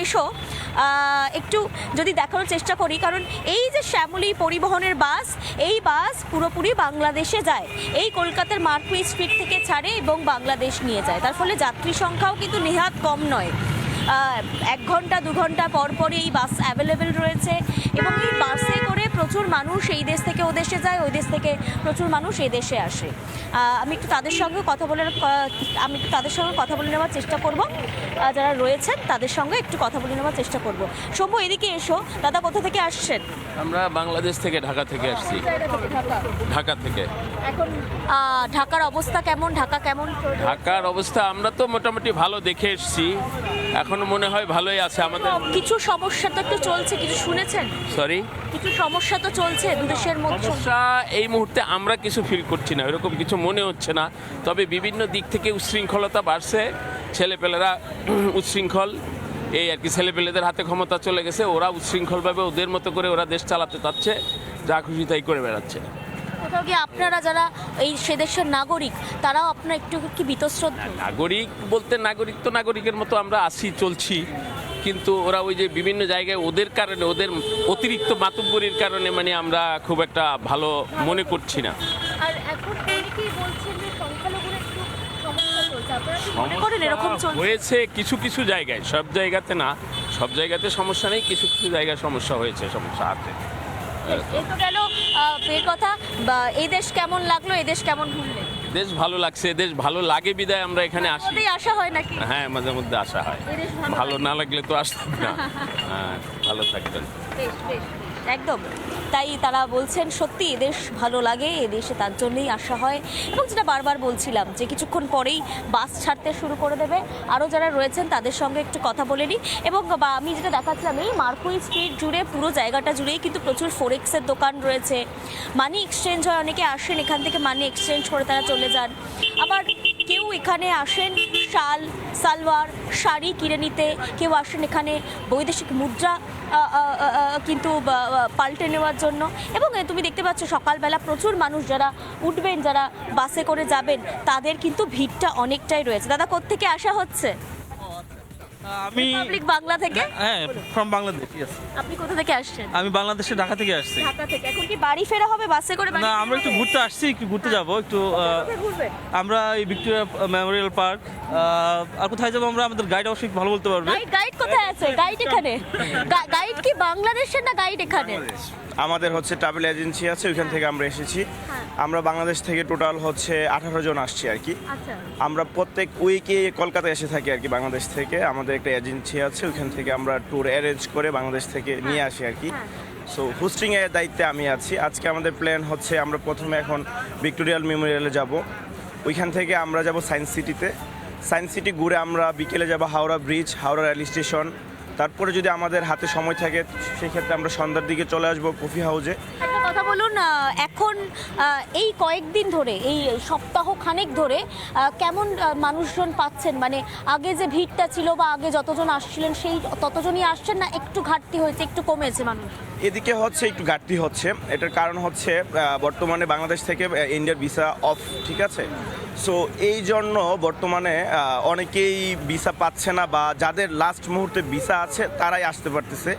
এসো একটু যদি দেখানোর চেষ্টা করি, কারণ এই যে শ্যামলী পরিবহনের বাস, এই বাস পুরোপুরি বাংলাদেশে যায়, এই কলকাতার মার্কুই স্ট্রিট থেকে ছাড়ে এবং বাংলাদেশ নিয়ে যায়। তার ফলে যাত্রী সংখ্যাও কিন্তু নেহাত কম নয়। 1 ঘন্টা 2 ঘন্টা পর পরই এই বাস অ্যাভেলেবেল রয়েছে এবং এই বাসে করে প্রচুর মানুষ এই দেশ থেকে ও দেশে যায়, ওই দেশ থেকে প্রচুর মানুষ এই দেশে আসে। আমি একটু তাদের সঙ্গে কথা বলে নেওয়ার চেষ্টা করব, যারা রয়েছেন তাদের সঙ্গে একটু কথা বলে নেওয়ার চেষ্টা করব। শম্ভু, এদিকে এসো। দাদা, কোথা থেকে আসছেন? আমরা বাংলাদেশ থেকে, ঢাকা থেকে আসছি। ঢাকা থেকে। এখন ঢাকার অবস্থা কেমন? ঢাকা কেমন? ঢাকার অবস্থা আমরা তো মোটামুটি ভালো দেখে এসেছি, এখনো মনে হয় ভালোই আছে। আমাদের কিছু সমস্যা তো একটু চলছে, কিছু শুনেছেন? সরি, কিছু সমস্যা তো চলছে দুদেশের মধ্যে। সমস্যা এই মুহূর্তে আমরা কিছু ফিল করছি না, এরকম কিছু মনে হচ্ছে না। তবে বিভিন্ন দিক থেকে উচ্ছৃঙ্খলতা বাড়ছে, ছেলেপেলেরা উচ্ছৃঙ্খল, এই আর কি। ছেলেপেলেদের হাতে ক্ষমতা চলে গেছে, ওরা উচ্ছৃঙ্খলভাবে ওদের মতো করে ওরা দেশ চালাতে চাচ্ছে, যা খুশি তাই করে বেড়াচ্ছে। কোথাও কি আপনারা যারা এই সে দেশের নাগরিক, তারাও আপনার একটু কি বীতশ্রদ্ধ? নাগরিক বলতে নাগরিক তো নাগরিকের মতো আমরা আসি, চলছি, কিন্তু ওরা ওই যে বিভিন্ন জায়গায় ওদের কারণে, ওদের অতিরিক্ত মাতব্বরির কারণে মানে আমরা খুব একটা ভালো মনে করছি না। আর এখন অনেকেই বলছেন যে সংখ্যালঘুর একটু সমস্যা চলছে, আপনারা কি মনে করেন এরকম চলছে? হয়েছে কিছু কিছু জায়গায়, সব জায়গাতে না, সব জায়গাতে সমস্যা নেই, কিছু কিছু জায়গায় সমস্যা হয়েছে, সমস্যা আছে। এ তো গেল এর কথা। বা এই দেশ কেমন লাগলো, এই দেশ কেমন ঘুরলেন? দেশ ভালো লাগছে, দেশ ভালো লাগে বিদায় আমরা এখানে আসি। মধ্যেই আসা হয় নাকি? হ্যাঁ, মাঝে মধ্যে আসা হয়। এই দেশ ভালো ভালো না লাগলে তো আসতাম না। হ্যাঁ, ভালো থাকবেন। বেশ বেশ একদম তাই। তারা বলছেন সত্যি এদেশ ভালো লাগে, এদেশে তার জন্যই আসা হয়। এবং যেটা বারবার বলছিলাম যে কিছুক্ষণ পরেই বাস ছাড়তে শুরু করে দেবে। আরও যারা রয়েছেন তাদের সঙ্গে একটু কথা বলে নিই। এবং আমি যেটা দেখাচ্ছিলাম, এই মার্কুই স্ট্রিট জুড়ে, পুরো জায়গাটা জুড়েই কিন্তু প্রচুর ফরেক্সের দোকান রয়েছে, মানি এক্সচেঞ্জ হয়, অনেকে আসেন এখান থেকে মানি এক্সচেঞ্জ করে তারা চলে যান। আবার কেউ এখানে আসেন শাল, সালোয়ার, শাড়ি কিনে নিতে, কেউ আসেন এখানে বৈদেশিক মুদ্রা কিন্তু পাল্টে নেওয়ার জন্য। এবং তুমি দেখতে পাচ্ছ সকালবেলা প্রচুর মানুষ যারা উঠবেন, যারা বাসে করে যাবেন, তাদের কিন্তু ভিড়টা অনেকটাই রয়েছে। দাদা, কোত্থেকে আসা হচ্ছে? আমি রিপাবলিক বাংলা থেকে। হ্যাঁ, ফ্রম বাংলাদেশ। আপনি কোথা থেকে আসছেন? আমি বাংলাদেশে, ঢাকা থেকে আসছি। ঢাকা থেকে। এখন কি বাড়ি ফেরা হবে বাসে করে? না, আমরা একটু ঘুরতে আসছি, একটু ঘুরতে যাব একটু। কোথায় ঘুরবেন? আমরা এই ভিক্টোরিয়া মেমোরিয়াল পার্ক। আর কোথায় যাবো আমরা? আমাদের গাইড অবশ্যই ভালো বলতে পারবে। গাইড কোথায় আছে? গাইড এখানে? গাইড কি বাংলাদেশের না গাইড এখানে? আমাদের হচ্ছে ট্রাভেল এজেন্সি আছে, ওইখান থেকে আমরা এসেছি। আমরা বাংলাদেশ থেকে টোটাল হচ্ছে 18 জন আসছি আর কি। আচ্ছা। আমরা প্রত্যেক উইকে কলকাতায় এসে থাকি আর কি। বাংলাদেশ থেকে আমাদের একটা এজেন্সি আছে, ওইখান থেকে আমরা ট্যুর অ্যারেঞ্জ করে বাংলাদেশ থেকে নিয়ে আসি আর কি। সো হোস্টিংয়ের দায়িত্বে আমি আছি। আজকে আমাদের প্ল্যান হচ্ছে আমরা প্রথমে এখন ভিক্টোরিয়াল মেমোরিয়ালে যাব, ওইখান থেকে আমরা যাব সায়েন্স সিটিতে। সায়েন্স সিটি ঘুরে আমরা বিকেলে যাব Howrah bridge, Howrah rail station. তারপরে যদি আমাদের হাতে সময় থাকে সেক্ষেত্রে আমরা সন্ধ্যার দিকে চলে আসবো কফি হাউসে। একটা কথা বলুন, এখন এই কয়েকদিন ধরে, এই সপ্তাহ খানেক ধরে কেমন মানুষজন পাচ্ছেন? মানে আগে যে ভিড়টা ছিল বা আগে যতজন আসছিলেন সেই ততজনই আসছেন, না একটু ঘাটতি হয়েছে, একটু কমেছে মানুষ? এদিকে হচ্ছে একটু ঘাটতি হচ্ছে। এটার কারণ হচ্ছে বর্তমানে বাংলাদেশ থেকে ইন্ডিয়ার ভিসা অফ, ঠিক আছে। সো এই জন্য বর্তমানে অনেকেই ভিসা পাচ্ছে না, বা যাদের লাস্ট মুহূর্তে ভিসা আছে তারাই আসতে পারতেছে।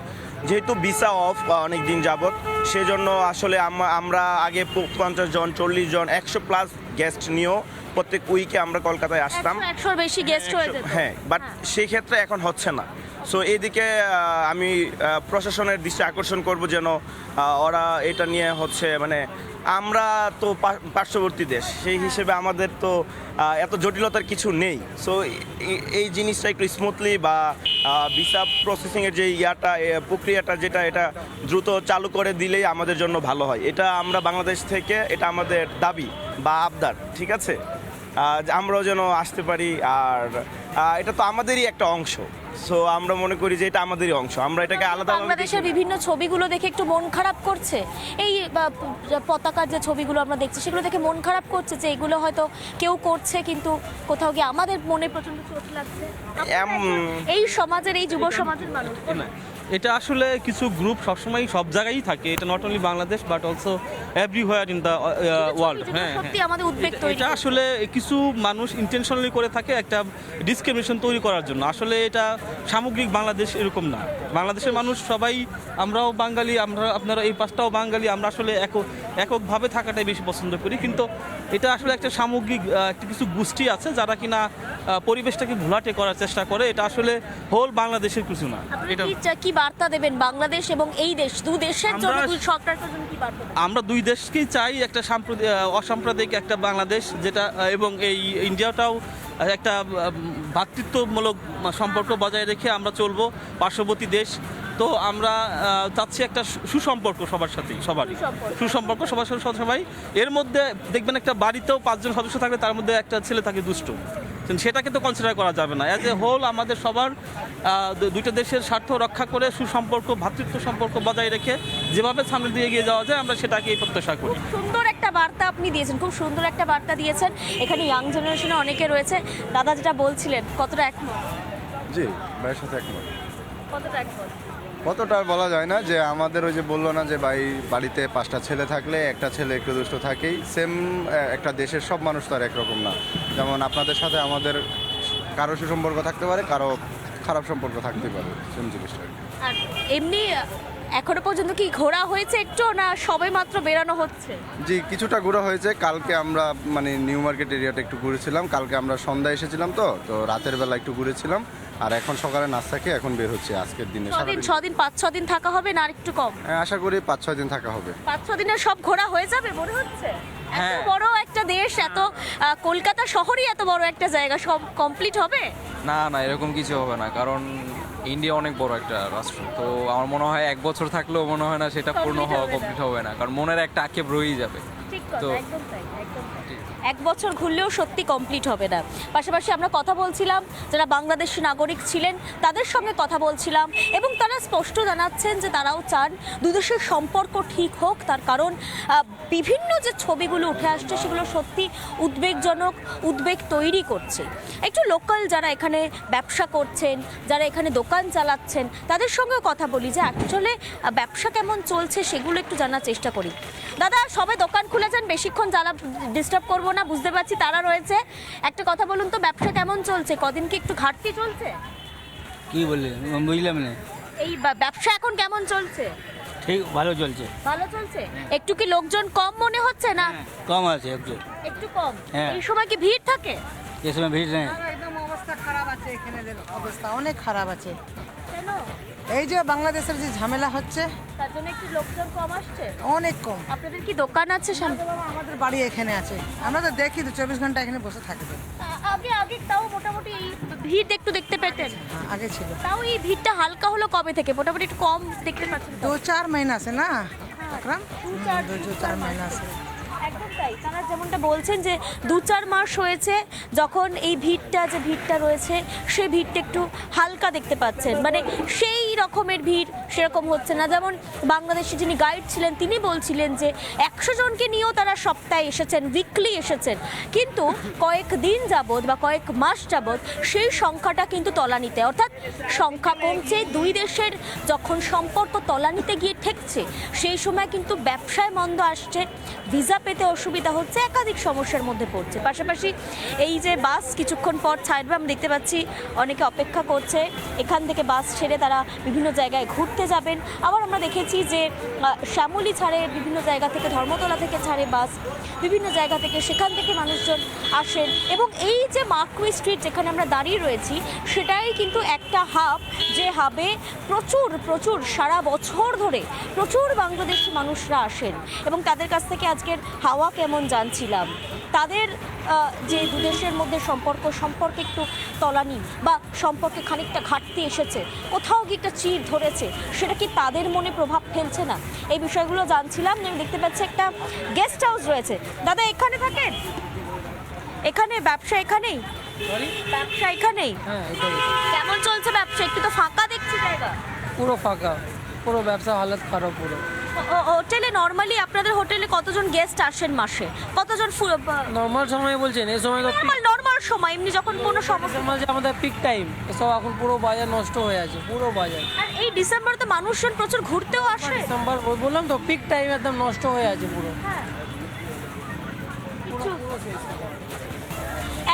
যেহেতু ভিসা অফ অনেক দিন যাবত, সেজন্য আসলে আমরা আগে 50 জন, 40 জন, 100+ গেস্ট নিয়েও প্রত্যেক উইকে আমরা কলকাতায় আসতাম। 100-র বেশি গেস্ট হয়ে যেত। হ্যাঁ, বাট সেই ক্ষেত্রে এখন হচ্ছে না। সো এইদিকে আমি প্রশাসনের দৃষ্টি আকর্ষণ করব যেন ওরা এটা নিয়ে হচ্ছে, মানে আমরা তো পার্শ্ববর্তী দেশ, সেই হিসেবে আমাদের তো এত জটিলতার কিছু নেই। সো এই জিনিসটা একটু স্মুথলি বা ভিসা প্রসেসিংয়ের যে প্রক্রিয়াটা যেটা, এটা দ্রুত চালু করে দিলেই আমাদের জন্য ভালো হয়। এটা আমরা বাংলাদেশ থেকে, এটা আমাদের দাবি বা আবদার, ঠিক আছে। আমরাও যেন আসতে পারি, আর এটা তো আমাদেরই একটা অংশ। সো আমরা মনে করি যে এটা আমাদেরই অংশ, আমরা এটাকে আলাদা। বাংলাদেশের বিভিন্ন ছবিগুলো দেখে একটু মন খারাপ করছে, এই পতাকার যে ছবিগুলো আমরা দেখছি সেগুলো দেখে মন খারাপ করছে যে এগুলো হয়তো কেউ করছে কিন্তু কোথাও গিয়ে আমাদের মনে প্রচন্ড চোট লাগছে। এই সমাজের, এই যুব সমাজের মানুষ এটা আসলে কিছু গ্রুপ সবসময় সব জায়গায়ই থাকে, এটা not only Bangladesh but also everywhere in the world. হ্যাঁ, সত্যি আমাদের উদ্বেগ তৈরি এটা আসলে কিছু মানুষ ইন্টেনশনালি করে থাকে একটা ডিসক্রিমিনেশন তৈরি করার জন্য। আসলে এটা সামগ্রিক বাংলাদেশ এরকম না। বাংলাদেশের মানুষ সবাই, আমরাও বাঙালি, আপনারা এই পাঁচটাও বাঙালি, আমরা আসলে এককভাবে থাকাটাই বেশি পছন্দ করি। কিন্তু এটা আসলে একটা সামগ্রিক একটা কিছু গোষ্ঠী আছে যারা কিনা পরিবেশটাকে ঘোলাটে করার চেষ্টা করে। এটা আসলে হোল বাংলাদেশের কিছু না। এটা কি বার্তা দেবেন বাংলাদেশ এবং এই দেশ, দু দেশের জন্য, দুই সরকারের জন্য কি বার্তা দেবেন? আমরা দুই দেশকেই চাই একটা অসাম্প্রদায়িক একটা বাংলাদেশ, যেটা এবং এই ইন্ডিয়াটাও একটা ভ্রাতৃত্বমূলক সম্পর্ক বজায় রেখে আমরা চলবো, পার্শ্ববর্তী দেশ। তো আমরা চাচ্ছি একটা সুসম্পর্ক সবার সাথেই, সবারই সুসম্পর্ক সবার সাথে সবাই। এর মধ্যে দেখবেন একটা বাড়িতেও 5 জন সদস্য থাকলে তার মধ্যে একটা ছেলে থাকে দুষ্ট, সেটাকে তো কনসিডার করা যাবে না। অ্যাজ এ হোল আমাদের সবার দুইটা দেশের স্বার্থ রক্ষা করে সুসম্পর্ক, ভ্রাতৃত্ব সম্পর্ক বজায় রেখে যেভাবে সামনে দিয়ে এগিয়ে যাওয়া যায় আমরা সেটাকে প্রত্যাশা করি। খুব সুন্দর একটা বার্তা আপনি দিয়েছেন, খুব সুন্দর একটা বার্তা দিয়েছেন। এখানে ইয়াং জেনারেশনে অনেকে রয়েছে। দাদা যেটা বলছিলেন, কতটা একমত? জি, ভাইয়ের সাথে একমত। কতটা একমত? কতটা আর বলা যায় না, যে আমাদের ওই যে বললো না যে ভাই বাড়িতে 5টা ছেলে থাকলে একটা ছেলে একটু দুষ্ট থাকেই, সেম একটা দেশের সব মানুষ তো আর একরকম না। যেমন আপনাদের সাথে আমাদের কারো সুসম্পর্ক থাকতে পারে, কারো খারাপ সম্পর্ক থাকতে পারে, সেম জিনিসটা। আর এমনি এখনো পর্যন্ত কি ঘোরা হয়েছে একটু, না সবে মাত্র বেরানো হচ্ছে? জি, কিছুটা ঘোরা হয়েছে। কালকে আমরা মানে নিউ মার্কেট এরিয়াটা একটু ঘুরেছিলাম। কালকে আমরা সন্ধ্যায় এসেছিলাম, তো রাতের বেলা একটু ঘুরেছিলাম। আর এখন সকালে নাস্তা খেয়ে এখন বের হচ্ছে আজকের দিনে। 5-6 দিন থাকা হবে না আর একটু কম? হ্যাঁ, আশা করি 5-6 দিন থাকা হবে। 5-6 দিনে সব ঘোরা হয়ে যাবে মনে হচ্ছে? এত হ্যাঁ। বড় একটা দেশ, এত কলকাতা শহরই এত বড় একটা জায়গা, সব কমপ্লিট হবে? না না, এরকম কিছু হবে না, কারণ ইন্ডিয়া অনেক বড় একটা রাষ্ট্র। তো আমার মনে হয় 1 বছর থাকলেও মনে হয় না সেটা পূর্ণ হওয়া কমপ্লিট হবে না, কারণ মনের একটা আক্ষেপ রয়েই যাবে। ঠিক কথা, তো- একদম তাই, একদম তাই। 1 বছর ঘুরলেও সত্যি কমপ্লিট হবে না। পাশাপাশি আমরা কথা বলছিলাম যারা বাংলাদেশি নাগরিক ছিলেন, তাদের সঙ্গে কথা বলছিলাম, এবং তারা স্পষ্ট জানাচ্ছেন যে তারাও চান দুদেশের সম্পর্ক ঠিক হোক। তার কারণ বিভিন্ন যে ছবিগুলো উঠে আসছে সেগুলো সত্যি উদ্বেগজনক, উদ্বেগ তৈরি করছে। একটু লোকাল যারা এখানে ব্যবসা করছেন, যারা এখানে দোকান চালাচ্ছেন, তাদের সঙ্গে কথা বলি যে অ্যাকচুয়ালি ব্যবসা কেমন চলছে সেগুলো একটু জানার চেষ্টা করি। দাদা, সবে দোকান খুলেছেন, বেশিক্ষণ জ্বালা ডিস্টার্ব করবো না, বুঝতে পারছি তারা রয়েছে। একটা কথা বলুন তো, ব্যবসা কেমন চলছে? কদিন কি একটু ঘাটতি চলছে? কি বললে বুঝলাম না। এই ব্যবসা এখন কেমন চলছে? ঠিক ভালো চলছে। ভালো চলছে। একটু কি লোকজন কম মনে হচ্ছে না? কম আছে একটু। একটু কম। হ্যাঁ। এই সময় কি ভিড় থাকে? এ সময় ভিড় নেই। একদম অবস্থা খারাপ আছে, এখানে অবস্থা অনেক খারাপ আছে। কেন? এই যে বাংলাদেশের যে ঝামেলা হচ্ছে, তার জন্য একটু লোকজন কম আসছে। অনেক কম। আপনাদের কি দোকান আছে সামনে? আমাদের বাড়ি এখানে আছে, আমরা তো দেখি তো 24 ঘন্টা এখানে বসে থাকবে। আগে আগে তাও মোটামুটি এই ভিড় একটু দেখতে পেতেন। হ্যাঁ, আগে ছিল। তাও এই ভিড়টা হালকা হলো কবে থেকে? মোটামুটি একটু কম দেখতে পাচ্ছেন তো? 2-4 মহিনা আছে না আকরাম? 2-4 2-4 মহিনা আছে। একদম তাই। তারা যেমনটা বলছেন যে 2-4 মাস হয়েছে যখন এই ভিড়টা রয়েছে, সেই ভিড়টা একটু হালকা দেখতে পাচ্ছেন, মানে সেই রকমের ভিড় সেরকম হচ্ছে না। যেমন বাংলাদেশি যিনি গাইড ছিলেন তিনি বলছিলেন যে 100 জনকে নিয়েও তারা সপ্তাহে এসেছেন, উইকলি এসেছেন, কিন্তু কয়েক দিন যাবৎ বা কয়েক মাস যাবৎ সেই সংখ্যাটা কিন্তু তলানিতে, অর্থাৎ সংখ্যা কমছে। দুই দেশের যখন সম্পর্ক তলানিতে গিয়ে ঠেকছে সেই সময় কিন্তু ব্যবসায় মন্দ আসছে, ভিসা পেতে অসুবিধা হচ্ছে, একাধিক সমস্যার মধ্যে পড়ছে। পাশাপাশি এই যে বাস কিছুক্ষণ পর ছাড়বে, আমরা দেখতে পাচ্ছি অনেকে অপেক্ষা করছে, এখান থেকে বাস ছেড়ে তারা বিভিন্ন জায়গায় ঘুরতে যাবেন। আবার আমরা দেখেছি যে শ্যামলী ছাড়ে বিভিন্ন জায়গা থেকে, ধর্মতলা থেকে ছাড়ে বাস, বিভিন্ন জায়গা থেকে, সেখান থেকে মানুষজন আসেন। এবং এই যে মার্কুই স্ট্রিট যেখানে আমরা দাঁড়িয়ে রয়েছি, সেটাই কিন্তু একটা হাব, যে হাবে প্রচুর সারা বছর ধরে প্রচুর বাংলাদেশি মানুষরা আসেন, এবং তাদের কাছ থেকে আজকের হাওয়া কেমন জানছিলাম। তাদের যে দুদেশের মধ্যে সম্পর্কে একটু তলানি বা সম্পর্কে খানিকটা ঘাটতি এসেছে, কোথাও কি একটা চির ধরেছে, সেটা কি তাদের মনে প্রভাব ফেলছে না? এই বিষয়গুলো জানছিলাম। আমি দেখতে পাচ্ছি একটা গেস্ট হাউস রয়েছে। দাদা, এখানে থাকেন? এখানে ব্যবসা এখানেই? ব্যবসা এখানেই? কেমন চলছে ব্যবসা? একটু তো ফাঁকা দেখছি জায়গা। পুরো ফাঁকা, পুরো ব্যবসা হালত খারাপ পুরো। হোটেলে নর্মালি আপনাদের হোটেলে কতজন গেস্ট আসেন মাসে? কতজন? নর্মাল সময় বলছেন, এই সময় তো নর্মাল পুজোর সময় এমনি যখন কোনো সমস্যা, ডিসেম্বর যে আমাদের পিক টাইম, সব এখন পুরো বাজার নষ্ট হয়ে আছে, পুরো বাজার। আর এই ডিসেম্বরে তো মানুষজন প্রচুর ঘুরতেও আসে। ডিসেম্বর বললাম তো, পিক টাইম একদম নষ্ট হয়ে আছে পুরো। হ্যাঁ।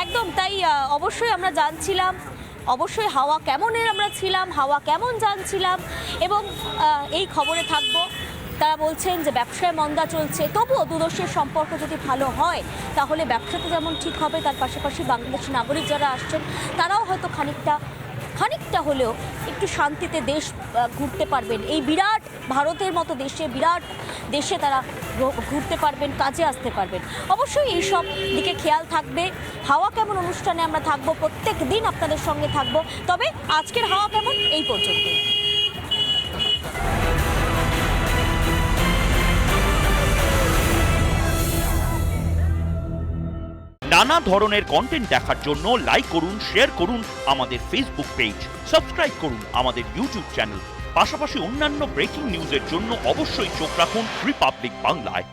একদম তাই। অবশ্যই আমরা জানছিলাম, অবশ্যই হাওয়া কেমনের আমরা ছিলাম, হাওয়া কেমন জানছিলাম, এবং এই খবরে থাকবো। তারা বলছেন যে ব্যবসায় মন্দা চলছে, তবুও দুদেশের সম্পর্ক যদি ভালো হয় তাহলে ব্যবসাতে যেমন ঠিক হবে, তার পাশাপাশি বাংলাদেশি নাগরিক যারা আসছেন তারাও হয়তো খানিকটা হলেও একটু শান্তিতে দেশ ঘুরতে পারবেন। এই বিরাট ভারতের মতো দেশে, বিরাট দেশে তারা ঘুরতে পারবেন, কাজে আসতে পারবেন। অবশ্যই এই সব দিকে খেয়াল থাকবে। হাওয়া কেমন অনুষ্ঠানে আমরা থাকবো, প্রত্যেক দিন আপনাদের সঙ্গে থাকবো। তবে আজকের হাওয়া কেমন এই পর্যন্ত। নানা ধরনের কন্টেন্ট দেখার জন্য লাইক করুন, শেয়ার করুন আমাদের ফেসবুক পেজ, সাবস্ক্রাইব করুন আমাদের ইউটিউব চ্যানেল। পাশাপাশি অন্যান্য ব্রেকিং নিউজের জন্য অবশ্যই চোখ রাখুন রিপাবলিক বাংলায়।